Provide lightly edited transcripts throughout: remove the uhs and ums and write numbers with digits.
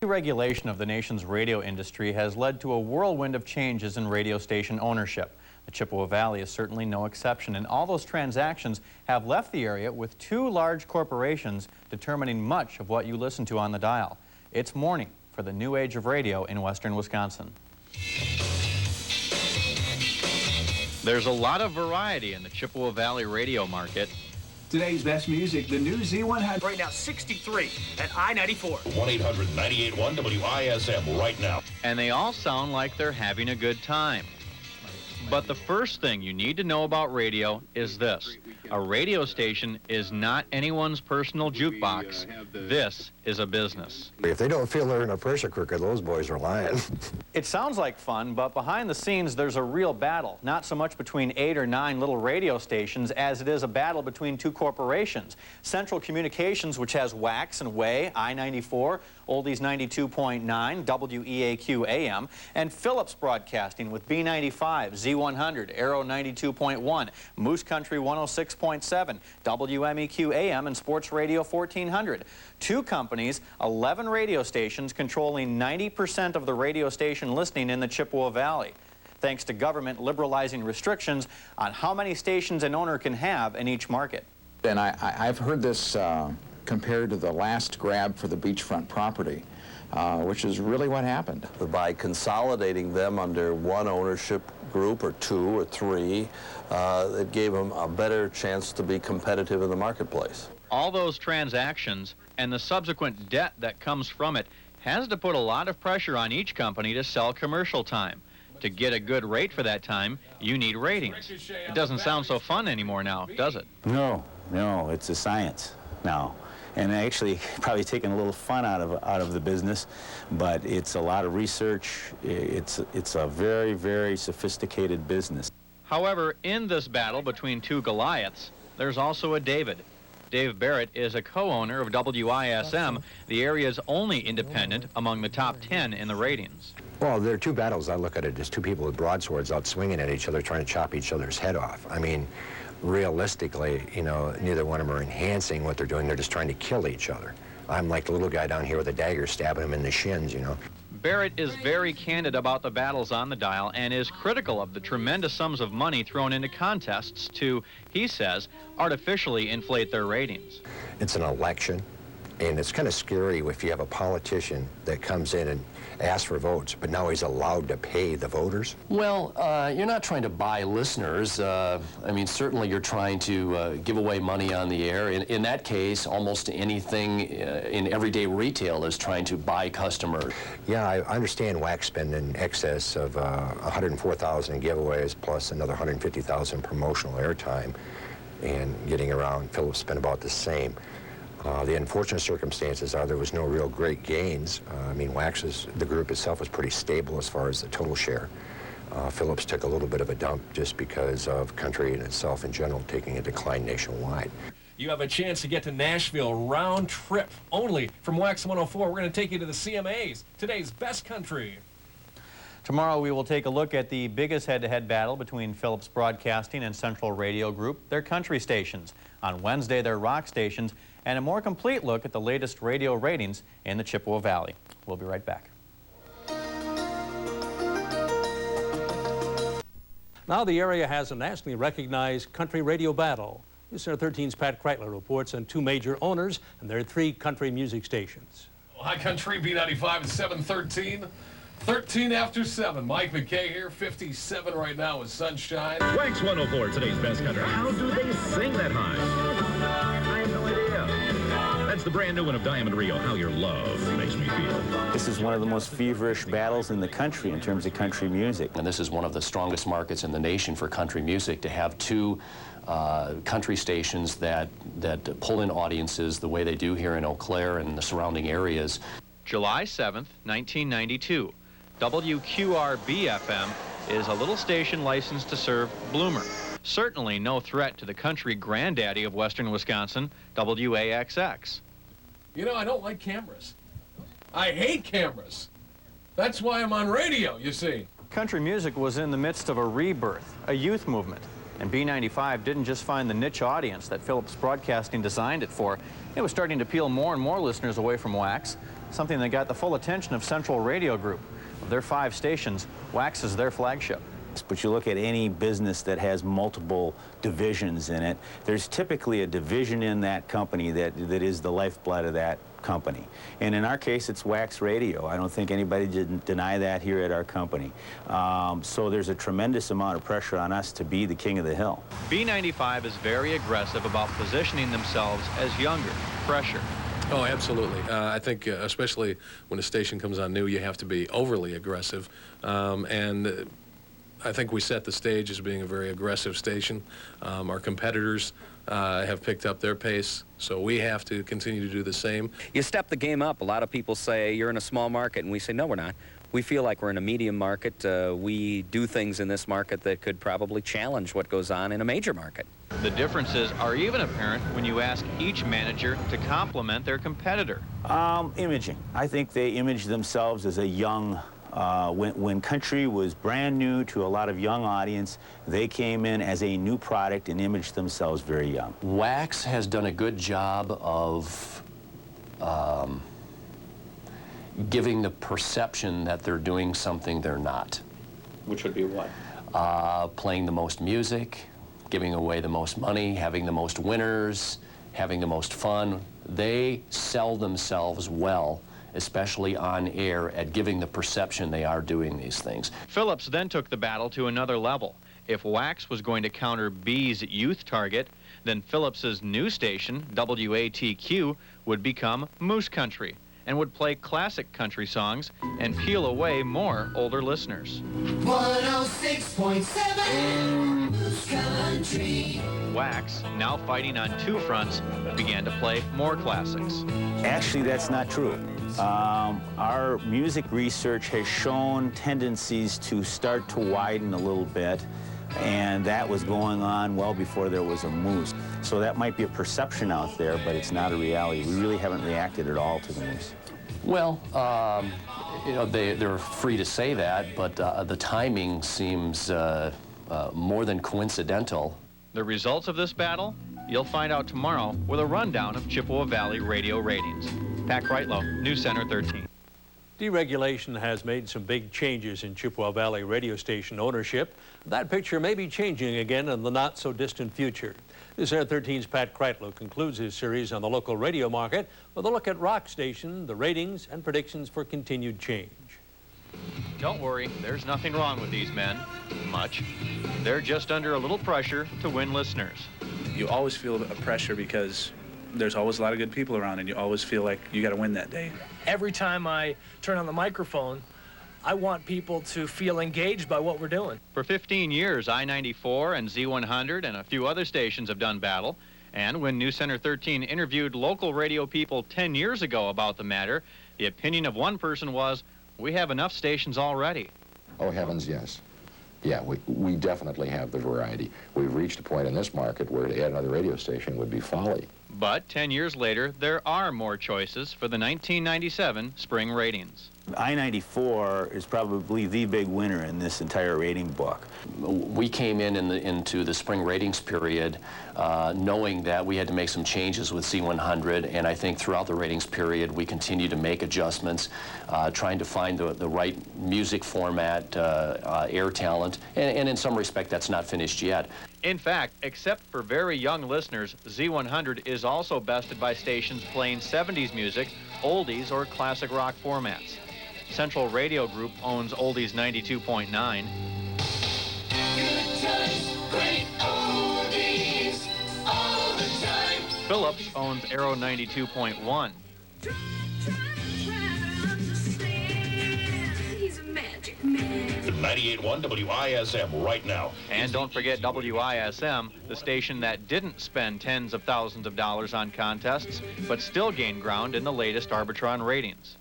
Regulation of the nation's radio industry has led to a whirlwind of changes in radio station ownership. The Chippewa Valley is certainly no exception, and all those transactions have left the area with two large corporations determining much of what you listen to on the dial. It's morning for the new age of radio in western Wisconsin. There's a lot of variety in the Chippewa Valley radio market. Today's best music, the new Z100. Right now, 63 at I-94. 1-800-98-1 WISM right now. And they all sound like they're having a good time. But the first thing you need to know about radio is this. A radio station is not anyone's personal jukebox. This is a business. If they don't feel they're in a pressure cooker, those boys are lying. It sounds like fun, but behind the scenes there's a real battle. Not so much between 8 or 9 little radio stations as it is a battle between two corporations. Central Communications, which has WAX and WEAU, I-94, Oldies 92.9, WEAQ AM, and Phillips Broadcasting with B95, Z100, Arrow 92.1, Moose Country 106.7, WMEQ AM, and Sports Radio 1400. Two companies, 11 radio stations controlling 90% of the radio station listening in the Chippewa Valley, thanks to government liberalizing restrictions on how many stations an owner can have in each market. And I've heard this compared to the last grab for the beachfront property, which is really what happened. By consolidating them under one ownership group or 2 or 3, it gave them a better chance to be competitive in the marketplace. All those transactions and the subsequent debt that comes from it has to put a lot of pressure on each company to sell commercial time. To get a good rate for that time, you need ratings. It doesn't sound so fun anymore now, does it? No, it's a science now. And actually probably taking a little fun out of the business, but it's a lot of research. It's a very, very sophisticated business. However, in this battle between two Goliaths, there's also a David. Dave Barrett is a co-owner of WISM, the area's only independent among the top 10 in the ratings. Well, there are two battles. I look at it as two people with broadswords out swinging at each other, trying to chop each other's head off. I mean, realistically, you know, neither one of them are enhancing what they're doing. They're just trying to kill each other. I'm like the little guy down here with a dagger stabbing him in the shins, you know. Barrett is very candid about the battles on the dial and is critical of the tremendous sums of money thrown into contests to, he says, artificially inflate their ratings. It's an election, and it's kind of scary if you have a politician that comes in and asks for votes, but now he's allowed to pay the voters. Well, you're not trying to buy listeners. I mean, certainly you're trying to give away money on the air. In that case, almost anything in everyday retail is trying to buy customers. Yeah, I understand WAC spend in excess of 104,000 in giveaways plus another 150,000 promotional airtime, and getting around, Phillips spent about the same. The unfortunate circumstances are there was no real great gains. I mean, WAC's, the group itself was pretty stable as far as the total share. Phillips took a little bit of a dump just because of country in itself in general taking a decline nationwide. You have a chance to get to Nashville round trip only from WAX 104. We're going to take you to the CMAs, today's best country. Tomorrow we will take a look at the biggest head-to-head battle between Phillips Broadcasting and Central Radio Group, their country stations. On Wednesday, their rock stations, and a more complete look at the latest radio ratings in the Chippewa Valley. We'll be right back. Now the area has a nationally recognized country radio battle. News Center 13's Pat Kreitler reports on two major owners and their 3 country music stations. High Country B95 at 7:13. 13 after 7. Mike McKay here, 57 right now with sunshine. WAX 104, today's best country. How do they sing that high? I have no idea. That's the brand new one of Diamond Rio, How Your Love Makes Me Feel. This is one of the most feverish battles in the country in terms of country music. And this is one of the strongest markets in the nation for country music, to have two country stations that pull in audiences the way they do here in Eau Claire and the surrounding areas. July 7th, 1992. WQRB-FM is a little station licensed to serve Bloomer. Certainly no threat to the country granddaddy of western Wisconsin, WAXX. You know, I don't like cameras. I hate cameras. That's why I'm on radio, you see. Country music was in the midst of a rebirth, a youth movement. And B95 didn't just find the niche audience that Phillips Broadcasting designed it for. It was starting to peel more and more listeners away from wax, something that got the full attention of Central Radio Group. Of their 5 stations, wax is their flagship. But you look at any business that has multiple divisions in it, there's typically a division in that company that is the lifeblood of that company. And in our case, it's wax radio. I don't think anybody did deny that here at our company. So there's a tremendous amount of pressure on us to be the king of the hill. B95 is very aggressive about positioning themselves as younger, fresher. Oh, absolutely. I think especially when a station comes on new, you have to be overly aggressive. And I think we set the stage as being a very aggressive station. Our competitors have picked up their pace, so we have to continue to do the same. You step the game up. A lot of people say you're in a small market, and we say, no, we're not. We feel like we're in a medium market. We do things in this market that could probably challenge what goes on in a major market. The differences are even apparent when you ask each manager to compliment their competitor. Imaging. I think they image themselves as a young, when country was brand new to a lot of young audience, they came in as a new product and imaged themselves very young. Wax has done a good job of giving the perception that they're doing something they're not. Which would be what? Playing the most music, giving away the most money, having the most winners, having the most fun. They sell themselves well, especially on air, at giving the perception they are doing these things. Phillips then took the battle to another level. If wax was going to counter B's youth target, then Phillips's new station, WATQ, would become Moose Country and would play classic country songs and peel away more older listeners. 106.7 Moose Country. Wax, now fighting on 2 fronts, began to play more classics. Actually, that's not true. Our music research has shown tendencies to start to widen a little bit, and that was going on well before there was a moose. So that might be a perception out there, but it's not a reality. We really haven't reacted at all to the moose. Well, you know, they're free to say that, but the timing seems more than coincidental. The results of this battle, you'll find out tomorrow with a rundown of Chippewa Valley radio ratings. Pat Kreitlow, News Center 13. Deregulation has made some big changes in Chippewa Valley radio station ownership. That picture may be changing again in the not-so-distant future. News Center 13's Pat Kreitlow concludes his series on the local radio market with a look at rock station, the ratings, and predictions for continued change. Don't worry, there's nothing wrong with these men. Much. They're just under a little pressure to win listeners. You always feel a pressure because there's always a lot of good people around, and you always feel like you got to win that day. Every time I turn on the microphone, I want people to feel engaged by what we're doing. For 15 years, I-94 and Z100 and a few other stations have done battle. And when News Center 13 interviewed local radio people 10 years ago about the matter, the opinion of one person was, we have enough stations already. Oh, heavens, yes. Yeah, we definitely have the variety. We've reached a point in this market where to add another radio station would be folly. But 10 years later, there are more choices for the 1997 spring ratings. I-94 is probably the big winner in this entire rating book. We came into the spring ratings period knowing that we had to make some changes with Z100, and I think throughout the ratings period we continued to make adjustments, trying to find the right music format, air talent, and in some respect that's not finished yet. In fact, except for very young listeners, Z100 is also bested by stations playing 70s music, oldies, or classic rock formats. Central Radio Group owns Oldies 92.9. Good times, great oldies, all the time. Phillips owns Arrow 92.1. He's a magic man. 98.1 WISM right now. And don't forget WISM, the station that didn't spend tens of thousands of dollars on contests, but still gained ground in the latest Arbitron ratings.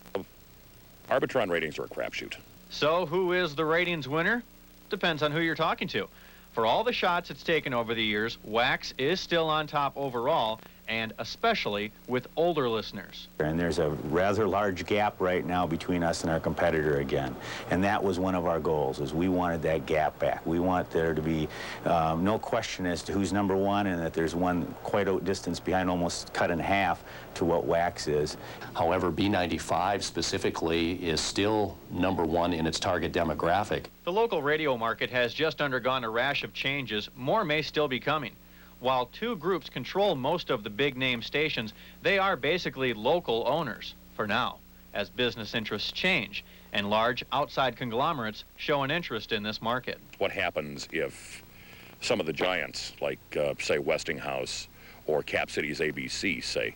Arbitron ratings are a crapshoot. So who is the ratings winner? Depends on who you're talking to. For all the shots it's taken over the years, Wax is still on top overall, and especially with older listeners. And there's a rather large gap right now between us and our competitor again. And that was one of our goals, is we wanted that gap back. We want there to be no question as to who's number one, and that there's one quite a distance behind, almost cut in half to what wax is. However, B95 specifically is still number one in its target demographic. The local radio market has just undergone a rash of changes. More may still be coming. While two groups control most of the big-name stations, they are basically local owners for now. As business interests change and large outside conglomerates show an interest in this market. What happens if some of the giants, like, say, Westinghouse or Cap Cities ABC, say,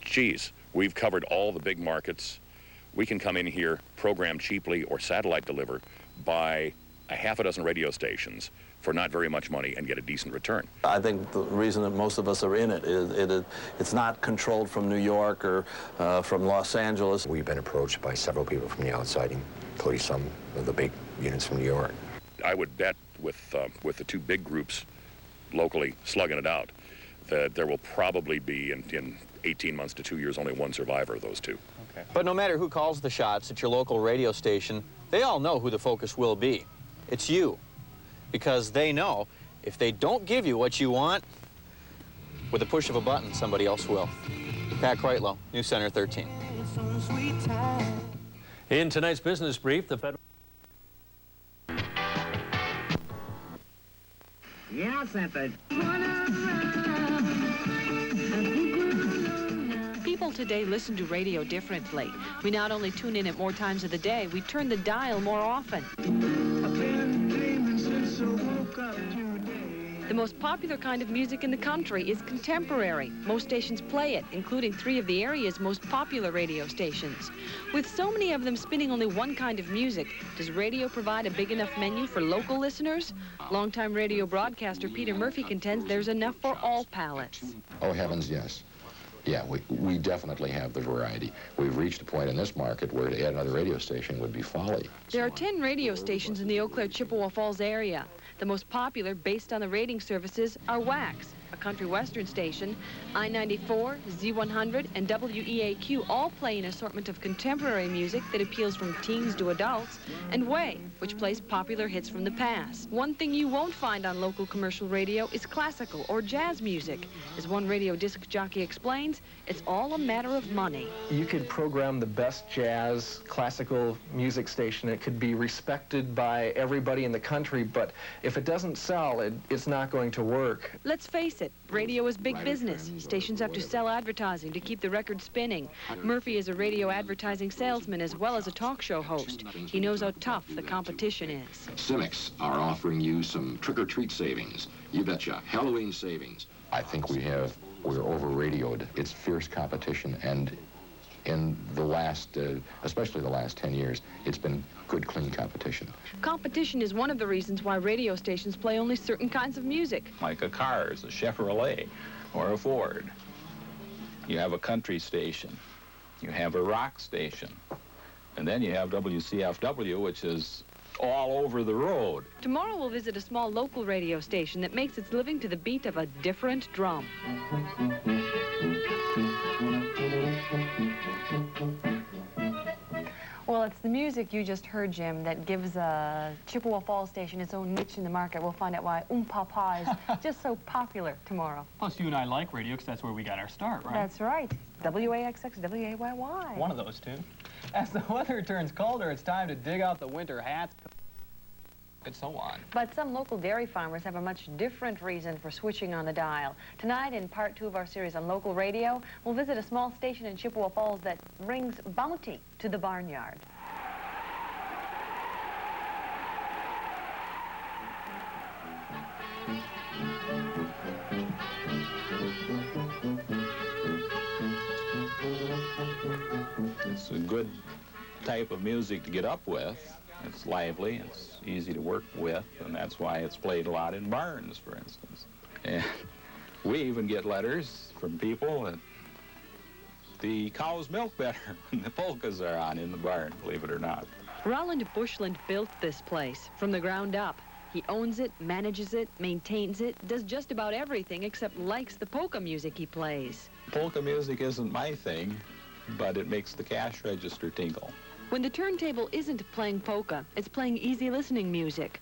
geez, we've covered all the big markets. We can come in here, program cheaply or satellite deliver, buy a half a dozen radio stations for not very much money and get a decent return. I think the reason that most of us are in it is it's not controlled from New York or from Los Angeles. We've been approached by several people from the outside, including some of the big units from New York. I would bet with the two big groups locally slugging it out that there will probably be in 18 months to 2 years only one survivor of those two. Okay. But no matter who calls the shots at your local radio station, they all know who the focus will be. It's you. Because they know if they don't give you what you want, with a push of a button, somebody else will. Pat Kreitlow, News Center 13. In tonight's business brief, the federal... Yeah, Santa. People today listen to radio differently. We not only tune in at more times of the day, we turn the dial more often. The most popular kind of music in the country is contemporary. Most stations play it, including 3 of the area's most popular radio stations. With so many of them spinning only one kind of music, does radio provide a big enough menu for local listeners? Longtime radio broadcaster Peter Murphy contends there's enough for all palates. Oh, heavens, yes. Yeah, we definitely have the variety. We've reached a point in this market where to add another radio station would be folly. There are 10 radio stations in the Eau Claire, Chippewa Falls area. The most popular, based on the rating services, are WAX, a country western station, I-94, Z100, and WEAQ all play an assortment of contemporary music that appeals from teens to adults, and WEAU, which plays popular hits from the past. One thing you won't find on local commercial radio is classical or jazz music. As one radio disc jockey explains, it's all a matter of money. You could program the best jazz, classical music station. It could be respected by everybody in the country, but if it doesn't sell, it's not going to work. Let's face it, radio is big business. Stations have to sell advertising to keep the record spinning. Murphy is a radio advertising salesman as well as a talk show host. He knows how tough the competition is. Cinex are offering you some trick-or-treat savings. You betcha, Halloween savings. I think we're over-radioed. It's fierce competition, and in the last, especially the last 10 years, it's been good, clean competition. Competition is one of the reasons why radio stations play only certain kinds of music. Like a Cars, a Chevrolet, or a Ford. You have a country station. You have a rock station. And then you have WCFW, which is all over the road. Tomorrow we'll visit a small local radio station that makes its living to the beat of a different drum. Well, it's the music you just heard, Jim, that gives Chippewa Falls Station its own niche in the market. We'll find out why Papa is just so popular tomorrow. Plus, you and I like radio because that's where we got our start, right? That's right. WAXX, WAYY. One of those two. As the weather turns colder, it's time to dig out the winter hats and so on. But some local dairy farmers have a much different reason for switching on the dial. Tonight, in part 2 of our series on local radio, we'll visit a small station in Chippewa Falls that brings bounty to the barnyard. It's a good type of music to get up with. It's lively, it's easy to work with, and that's why it's played a lot in barns, for instance. And we even get letters from people that the cows milk better when the polkas are on in the barn, believe it or not. Roland Bushland built this place from the ground up. He owns it, manages it, maintains it, does just about everything except likes the polka music he plays. Polka music isn't my thing, but it makes the cash register tinkle. When the turntable isn't playing polka, it's playing easy listening music.